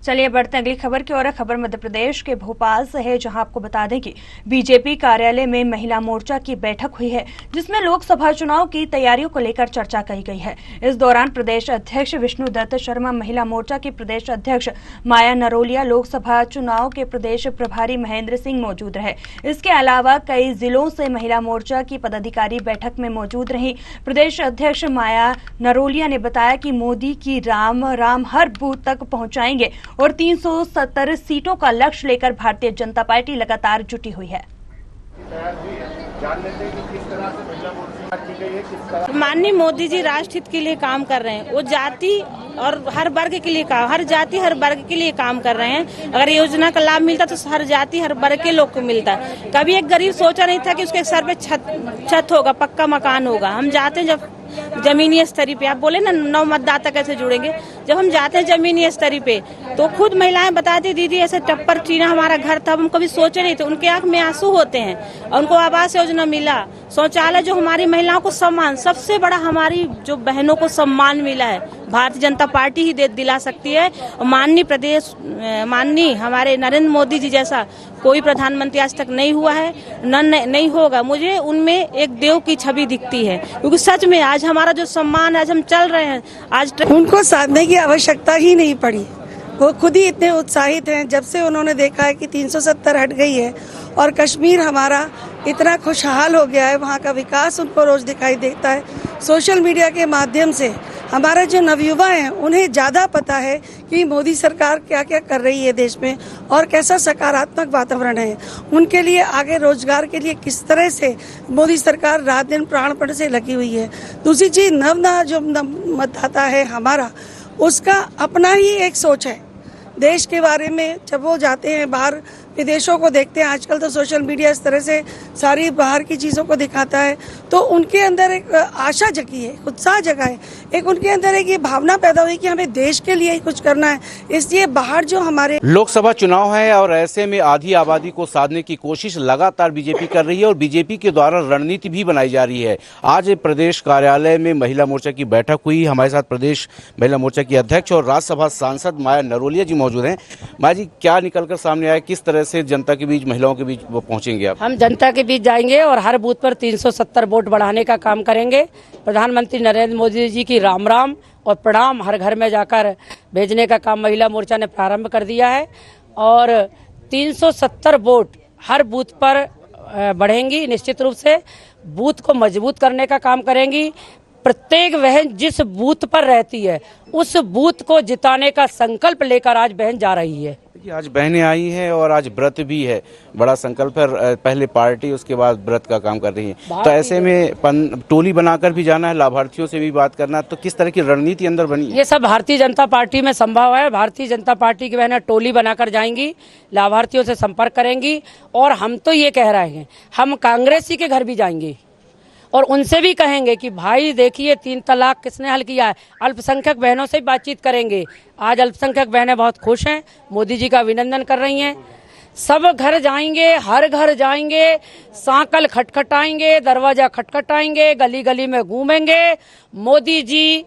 चलिए बढ़ते हैं अगली खबर की ओर। खबर मध्य प्रदेश के भोपाल से है, जहां आपको बता दें कि बीजेपी कार्यालय में महिला मोर्चा की बैठक हुई है, जिसमें लोकसभा चुनाव की तैयारियों को लेकर चर्चा की गई है। इस दौरान प्रदेश अध्यक्ष विष्णुदत्त शर्मा, महिला मोर्चा की प्रदेश अध्यक्ष माया नरोलिया, लोकसभा चुनाव के प्रदेश प्रभारी महेंद्र सिंह मौजूद रहे। इसके अलावा कई जिलों से महिला मोर्चा की पदाधिकारी बैठक में मौजूद रही। प्रदेश अध्यक्ष माया नरोलिया ने बताया कि मोदी की राम राम हर बूथ तक पहुंचाएंगे और 370 सीटों का लक्ष्य लेकर भारतीय जनता पार्टी लगातार जुटी हुई है। माननीय मोदी जी राष्ट्र हित के लिए काम कर रहे हैं। वो जाति और हर वर्ग के लिए काम, हर जाति हर वर्ग के लिए काम कर रहे हैं। अगर योजना का लाभ मिलता तो हर जाति हर वर्ग के लोग को मिलता। कभी एक गरीब सोचा नहीं था कि उसके सर पे छत होगा, पक्का मकान होगा। हम जाते हैं जब जमीनी स्तरी पे, आप बोले ना नव मतदाता कैसे जुड़ेंगे, जब हम जाते हैं जमीनी स्तरी पे तो खुद महिलाएं बताती, दीदी ऐसे टप्पर टीना हमारा घर था, हम कभी सोचे नहीं थे। उनके आंख में आंसू होते हैं। और उनको आवास योजना मिला, शौचालय, जो हमारी महिलाओं को सम्मान, सबसे बड़ा हमारी जो बहनों को सम्मान मिला है, भारतीय जनता पार्टी ही दिला सकती है। माननीय हमारे नरेंद्र मोदी जी जैसा कोई प्रधानमंत्री आज तक नहीं हुआ है, नहीं होगा। मुझे उनमें एक देव की छवि दिखती है, क्योंकि सच में आज हमारा जो सम्मान, आज हम चल रहे हैं, आज उनको साधने की आवश्यकता ही नहीं पड़ी। वो खुद ही इतने उत्साहित हैं जब से उन्होंने देखा है कि 370 हट गई है और कश्मीर हमारा इतना खुशहाल हो गया है। वहाँ का विकास उनको रोज दिखाई देता है। सोशल मीडिया के माध्यम से हमारे जो नवयुवा हैं उन्हें ज़्यादा पता है कि मोदी सरकार क्या क्या कर रही है देश में और कैसा सकारात्मक वातावरण है उनके लिए। आगे रोजगार के लिए किस तरह से मोदी सरकार रात दिन प्राणपण से लगी हुई है। दूसरी चीज, जो मतदाता है हमारा, उसका अपना ही एक सोच है देश के बारे में। जब वो जाते हैं बाहर, विदेशों को देखते हैं, आजकल तो सोशल मीडिया इस तरह से सारी बाहर की चीज़ों को दिखाता है, तो उनके अंदर एक आशा जगी है, उत्साह जगा है, एक उनके अंदर एक ये भावना पैदा हुई कि हमें देश के लिए ही कुछ करना है। इसलिए बाहर जो हमारे लोकसभा चुनाव है और ऐसे में आधी आबादी को साधने की कोशिश लगातार बीजेपी कर रही है और बीजेपी के द्वारा रणनीति भी बनाई जा रही है। आज प्रदेश कार्यालय में महिला मोर्चा की बैठक हुई। हमारे साथ प्रदेश महिला मोर्चा की अध्यक्ष और राज्यसभा सांसद माया नरोलिया जी मौजूद हैं। माया जी, क्या निकलकर सामने आया, किस तरह से जनता के बीच, महिलाओं के बीच वो पहुंचेंगे आप? हम जनता के बीच जाएंगे और हर बूथ पर 370 वोट बढ़ाने का काम करेंगे। प्रधानमंत्री नरेंद्र मोदी जी की राम राम और प्रणाम हर घर में जाकर भेजने का काम महिला मोर्चा ने प्रारंभ कर दिया है और 370 वोट हर बूथ पर बढ़ेंगी। निश्चित रूप से बूथ को मजबूत करने का काम करेंगी। प्रत्येक बहन जिस बूथ पर रहती है उस बूथ को जिताने का संकल्प लेकर आज बहन जा रही है। आज बहनें आई हैं और आज व्रत भी है, बड़ा संकल्प है। पहले पार्टी, उसके बाद व्रत का काम कर रही हैं। तो ऐसे में टोली बनाकर भी जाना है, लाभार्थियों से भी बात करना, तो किस तरह की रणनीति अंदर बनी है? ये सब भारतीय जनता पार्टी में संभव है। भारतीय जनता पार्टी की बहनें टोली बनाकर जाएंगी, लाभार्थियों से संपर्क करेंगी और हम तो ये कह रहे हैं, हम कांग्रेसी के घर भी जाएंगे और उनसे भी कहेंगे कि भाई देखिए 3 तलाक किसने हल किया है। अल्पसंख्यक बहनों से बातचीत करेंगे। आज अल्पसंख्यक बहनें बहुत खुश हैं, मोदी जी का अभिनंदन कर रही हैं। सब घर जाएंगे, हर घर जाएंगे, सांकल खटखटाएंगे, दरवाजा खटखटाएंगे, गली गली में घूमेंगे। मोदी जी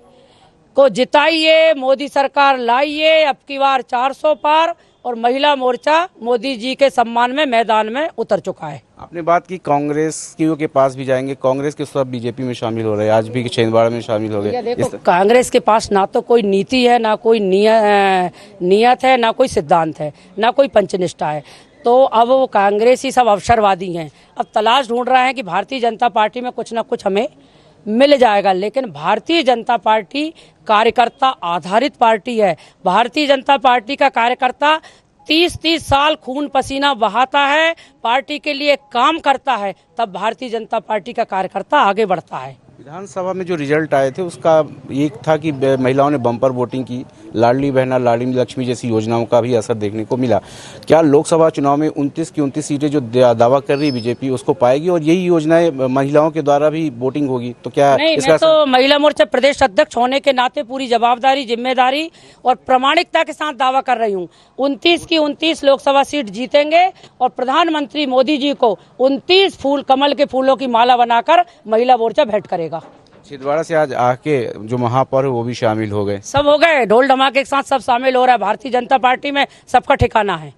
को जिताइए, मोदी सरकार लाइए, अब की बार 400 पार। और महिला मोर्चा मोदी जी के सम्मान में मैदान में उतर चुका है। आपने बात की कांग्रेस के पास भी जाएंगे, कांग्रेस के सब बीजेपी में शामिल हो रहे हैं, आज भी छिंदवाड़ा में शामिल हो गए। देखो, कांग्रेस के पास ना तो कोई नीति है, ना कोई नियत है, ना कोई सिद्धांत है, ना कोई पंचनिष्ठा है। तो अब वो कांग्रेसी सब अवसरवादी हैं। अब तलाश ढूंढ रहे हैं कि भारतीय जनता पार्टी में कुछ ना कुछ हमें मिल जाएगा, लेकिन भारतीय जनता पार्टी कार्यकर्ता आधारित पार्टी है। भारतीय जनता पार्टी का कार्यकर्ता 30-30 साल खून पसीना बहाता है, पार्टी के लिए काम करता है, तब भारतीय जनता पार्टी का कार्यकर्ता आगे बढ़ता है। विधानसभा में जो रिजल्ट आए थे उसका एक था कि महिलाओं ने बम्पर वोटिंग की, लाडली बहना लाडली लक्ष्मी जैसी योजनाओं का भी असर देखने को मिला। क्या लोकसभा चुनाव में 29 की 29 सीटें जो दावा कर रही बीजेपी उसको पाएगी और यही योजनाएं महिलाओं के द्वारा भी वोटिंग होगी? तो क्या नहीं, मैं तो महिला मोर्चा प्रदेश अध्यक्ष होने के नाते पूरी जवाबदारी, जिम्मेदारी और प्रामाणिकता के साथ दावा कर रही हूँ। 29 की 29 लोकसभा सीट जीतेंगे और प्रधानमंत्री मोदी जी को 29 कमल के फूलों की माला बनाकर महिला मोर्चा भेंट करेगा। छिंदवाड़ा से आज आके जो महापौर है वो भी शामिल हो गए। सब हो गए, ढोल धमाके के साथ सब शामिल हो रहा है। भारतीय जनता पार्टी में सबका ठिकाना है।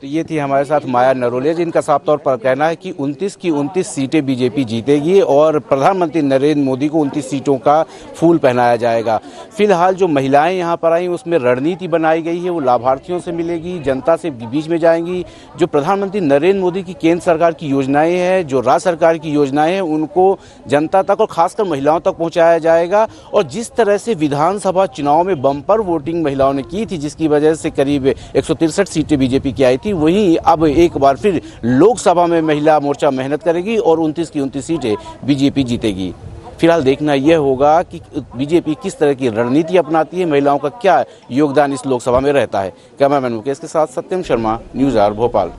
तो ये थी हमारे साथ माया नरोलिया, जिनका साफ तौर पर कहना है कि 29 की 29 सीटें बीजेपी जीतेगी और प्रधानमंत्री नरेंद्र मोदी को 29 सीटों का फूल पहनाया जाएगा। फिलहाल जो महिलाएं यहाँ पर आई उसमें रणनीति बनाई गई है, वो लाभार्थियों से मिलेगी, जनता से बीच में जाएंगी। जो प्रधानमंत्री नरेंद्र मोदी की केंद्र सरकार की योजनाएं हैं, जो राज्य सरकार की योजनाएं हैं, उनको जनता तक और खासकर महिलाओं तक पहुँचाया जाएगा। और जिस तरह से विधानसभा चुनाव में बम्पर वोटिंग महिलाओं ने की थी, जिसकी वजह से करीब 163 सीटें बीजेपी की आई थी, वहीं अब एक बार फिर लोकसभा में महिला मोर्चा मेहनत करेगी और 29 की 29 सीटें बीजेपी जीतेगी। फिलहाल देखना यह होगा कि बीजेपी किस तरह की रणनीति अपनाती है, महिलाओं का क्या योगदान इस लोकसभा में रहता है। कैमरामैन मुकेश के साथ सत्यम शर्मा, न्यूज़ आवर भोपाल।